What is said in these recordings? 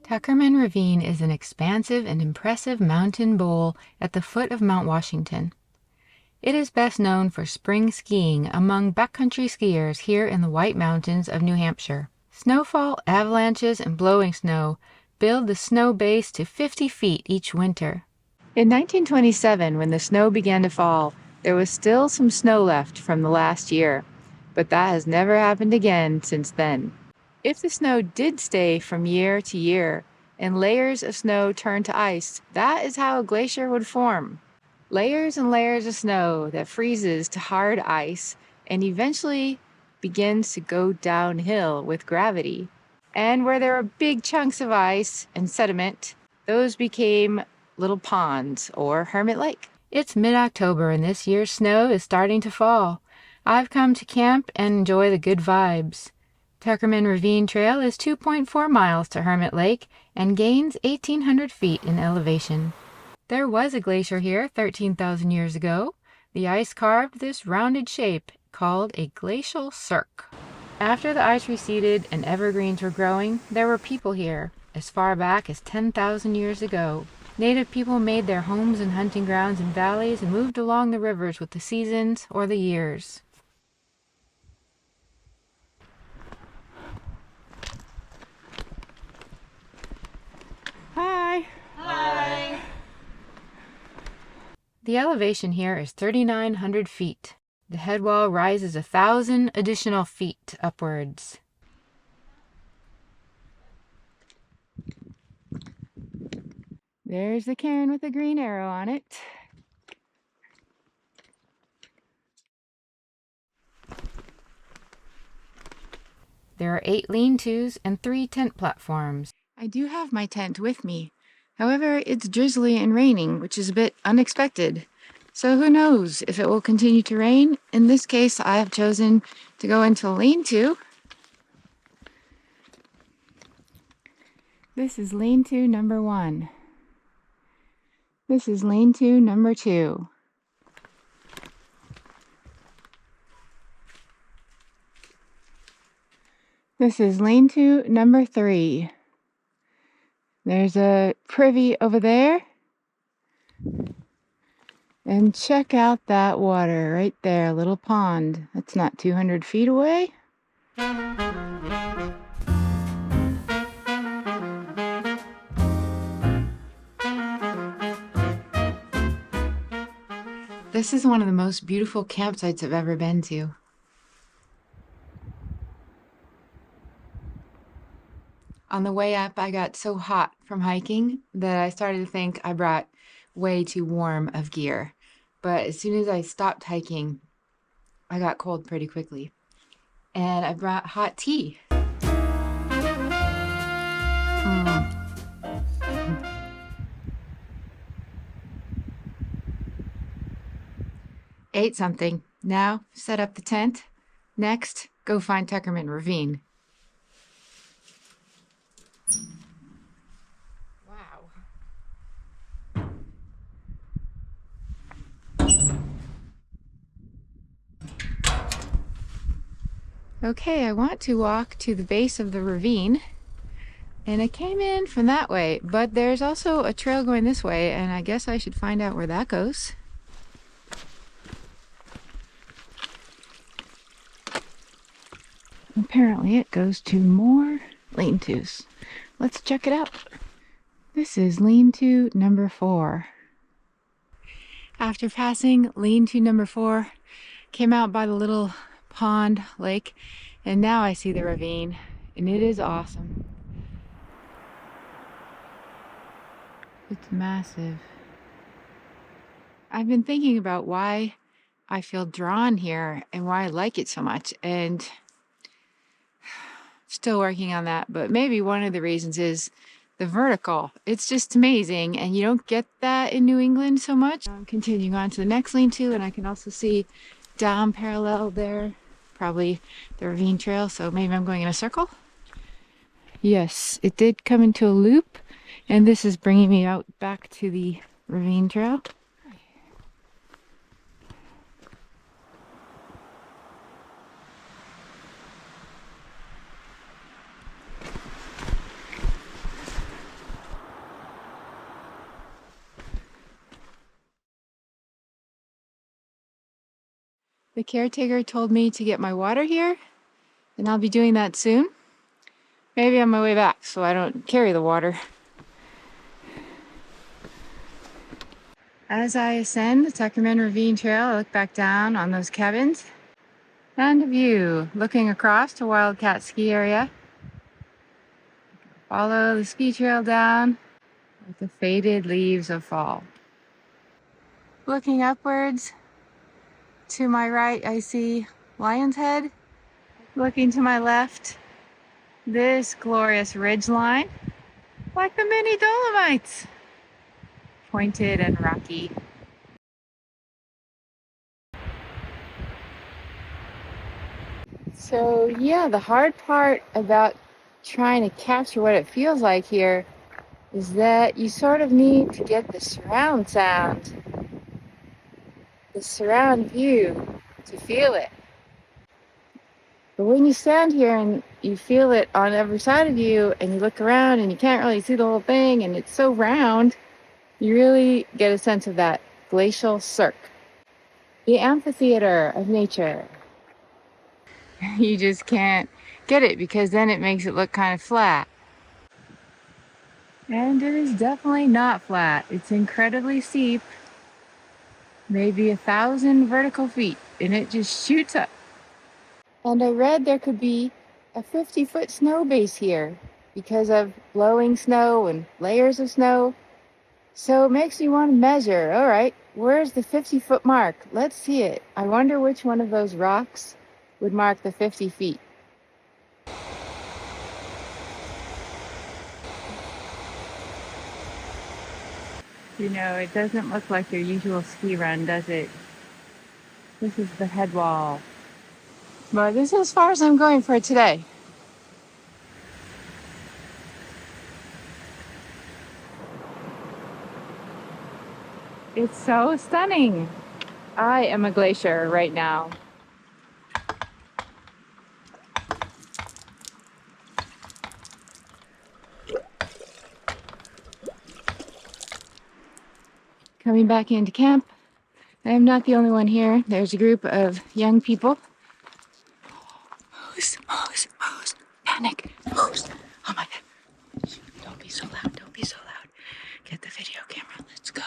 Tuckerman Ravine is an expansive and impressive mountain bowl at the foot of Mount Washington. It is best known for spring skiing among backcountry skiers here in the White Mountains of New Hampshire. Snowfall, avalanches, and blowing snow build the snow base to 50 feet each winter. In 1927, when the snow began to fall, there was still some snow left from the last year, but that has never happened again since then. If the snow did stay from year to year, and layers of snow turned to ice, that is how a glacier would form. Layers and layers of snow that freezes to hard ice and eventually begins to go downhill with gravity. And where there are big chunks of ice and sediment, those became little ponds or Hermit Lake. It's mid-October and this year's snow is starting to fall. I've come to camp and enjoy the good vibes. Tuckerman Ravine Trail is 2.4 miles to Hermit Lake and gains 1,800 feet in elevation. There was a glacier here 13,000 years ago. The ice carved this rounded shape called a glacial cirque. After the ice receded and evergreens were growing, there were people here, as far back as 10,000 years ago. Native people made their homes and hunting grounds in valleys and moved along the rivers with the seasons or the years. Hi! Hi! The elevation here is 3,900 feet. The head wall rises 1,000 additional feet upwards. There's the cairn with the green arrow on it. There are 8 lean-tos and 3 tent platforms. I do have my tent with me. However, it's drizzly and raining, which is a bit unexpected. So who knows if it will continue to rain. In this case, I have chosen to go into lean-to. This is lean-to number 1. This is lean-to number 2. This is lean-to number 3. There's a privy over there. And check out that water right there, a little pond. That's not 200 feet away. This is one of the most beautiful campsites I've ever been to. On the way up, I got so hot from hiking that I started to think I brought way too warm of gear. But as soon as I stopped hiking, I got cold pretty quickly. And I brought hot tea. Ate something. Now, set up the tent. Next, go find Tuckerman Ravine. Okay, I want to walk to the base of the ravine, and I came in from that way, but there's also a trail going this way, and I guess I should find out where that goes. Apparently it goes to more lean-tos. Let's check it out. This is lean-to number 4. After passing lean-to number 4, came out by the little pond lake, and now I see the ravine, and it is awesome. It's massive. I've been thinking about why I feel drawn here and why I like it so much, and still working on that, but maybe one of the reasons is the vertical. It's just amazing, and you don't get that in New England so much. I'm continuing on to the next lean-to, and I can also see down parallel there, probably the ravine trail, so maybe I'm going in a circle. Yes, it did come into a loop, and this is bringing me out back to the ravine trail. The caretaker told me to get my water here, and I'll be doing that soon. Maybe on my way back so I don't carry the water. As I ascend the Tuckerman Ravine trail, I look back down on those cabins and a view looking across to Wildcat Ski Area. Follow the ski trail down with the faded leaves of fall. Looking upwards, to my right I see Lion's Head. Looking to my left, this glorious ridge line, like the mini Dolomites, pointed and rocky. So yeah, the hard part about trying to capture what it feels like here is that you sort of need to get the surround sound, the surround view to feel it. But when you stand here and you feel it on every side of you and you look around and you can't really see the whole thing and it's so round, you really get a sense of that glacial cirque, the amphitheater of nature. You just can't get it because then it makes it look kind of flat. And it is definitely not flat. It's incredibly steep, maybe 1,000 vertical feet, and it just shoots up. And I read there could be a 50-foot snow base here because of blowing snow and layers of snow. So it makes me want to measure. All right, where's the 50-foot mark? Let's see it. I wonder which one of those rocks would mark the 50 feet. You know, it doesn't look like your usual ski run, does it? This is the head wall. But this is as far as I'm going for today. It's so stunning. I am a glacier right now. Coming back into camp. I am not the only one here. There's a group of young people. Moose, panic, moose. Oh my God. Don't be so loud, don't be so loud. Get the video camera, let's go.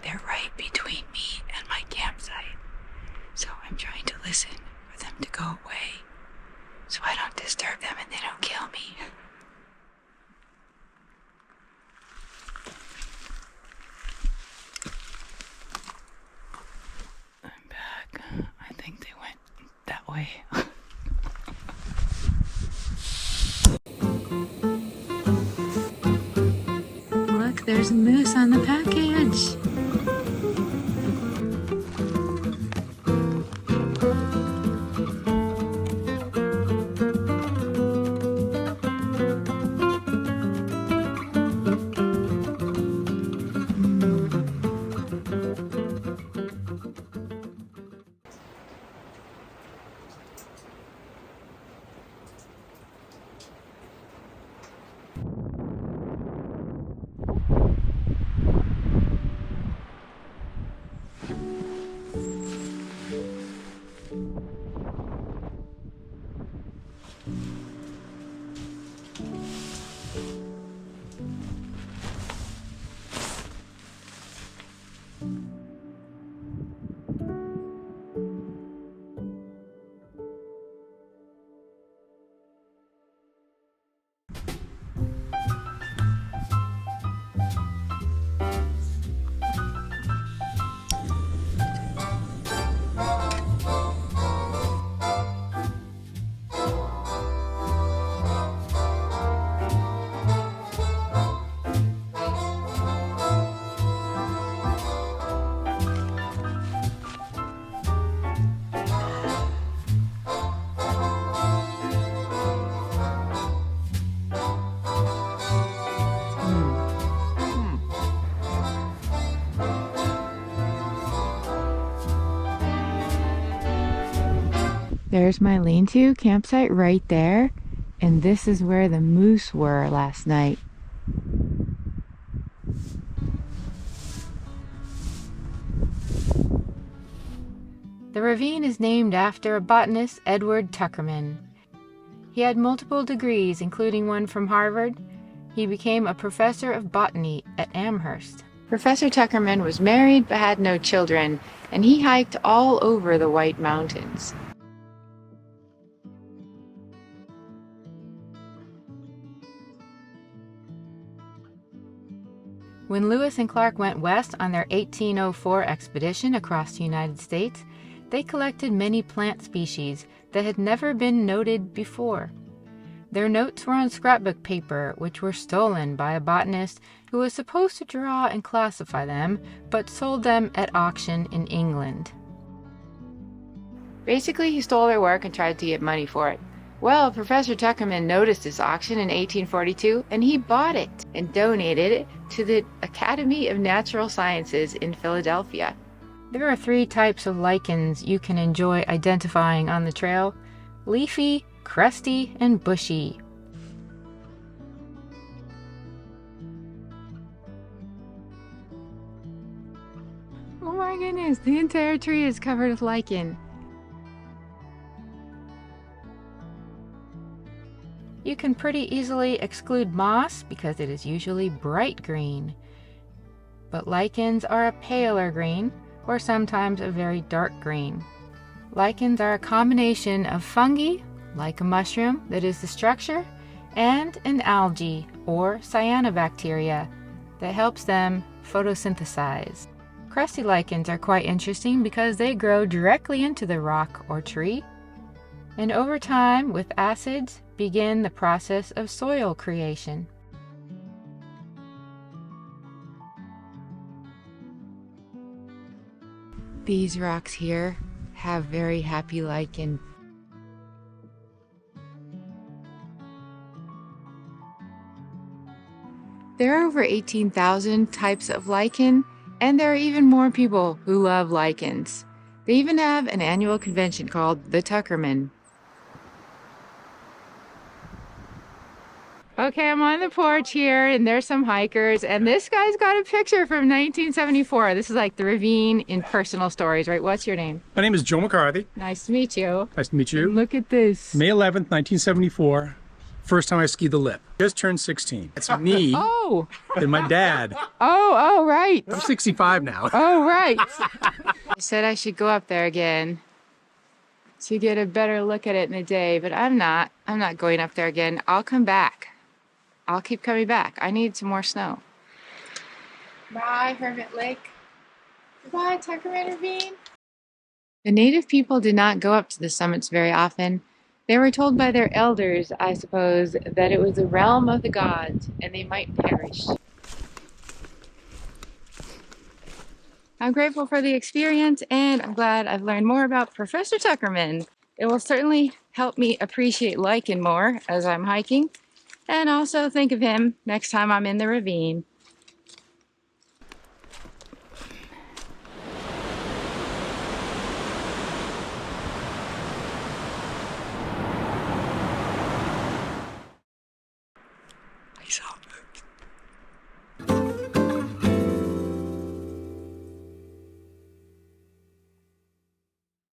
They're right between me and my campsite. So I'm trying to listen for them to go away so I don't disturb them and they don't kill me. I'm back. I think they went that way. Look, there's a moose on the package. There's my lean-to campsite right there, and this is where the moose were last night. The ravine is named after a botanist, Edward Tuckerman. He had multiple degrees, including one from Harvard. He became a professor of botany at Amherst. Professor Tuckerman was married but had no children, and he hiked all over the White Mountains. When Lewis and Clark went west on their 1804 expedition across the United States, they collected many plant species that had never been noted before. Their notes were on scrapbook paper, which were stolen by a botanist who was supposed to draw and classify them, but sold them at auction in England. Basically, he stole their work and tried to get money for it. Well, Professor Tuckerman noticed this auction in 1842, and he bought it and donated it to the Academy of Natural Sciences in Philadelphia. There are 3 types of lichens you can enjoy identifying on the trail: leafy, crusty, and bushy. Oh my goodness, the entire tree is covered with lichen. You can pretty easily exclude moss because it is usually bright green. But lichens are a paler green, or sometimes a very dark green. Lichens are a combination of fungi, like a mushroom that is the structure, and an algae, or cyanobacteria, that helps them photosynthesize. Crusty lichens are quite interesting because they grow directly into the rock or tree, and over time, with acids, begin the process of soil creation. These rocks here have very happy lichen. There are over 18,000 types of lichen, and there are even more people who love lichens. They even have an annual convention called the Tuckerman. Okay, I'm on the porch here, and there's some hikers, and this guy's got a picture from 1974. This is like the ravine in personal stories, right? What's your name? My name is Joe McCarthy. Nice to meet you. Nice to meet you. And look at this. May 11th, 1974. First time I skied the lip. Just turned 16. It's me Oh! and my dad. Oh, right. I'm 65 now. Oh, right. I said I should go up there again to get a better look at it in the day, but I'm not. I'm not going up there again. I'll come back. I'll keep coming back. I need some more snow. Bye, Hermit Lake. Goodbye, Tuckerman Ravine. The native people did not go up to the summits very often. They were told by their elders, I suppose, that it was the realm of the gods and they might perish. I'm grateful for the experience, and I'm glad I've learned more about Professor Tuckerman. It will certainly help me appreciate lichen more as I'm hiking, and also think of him next time I'm in the ravine.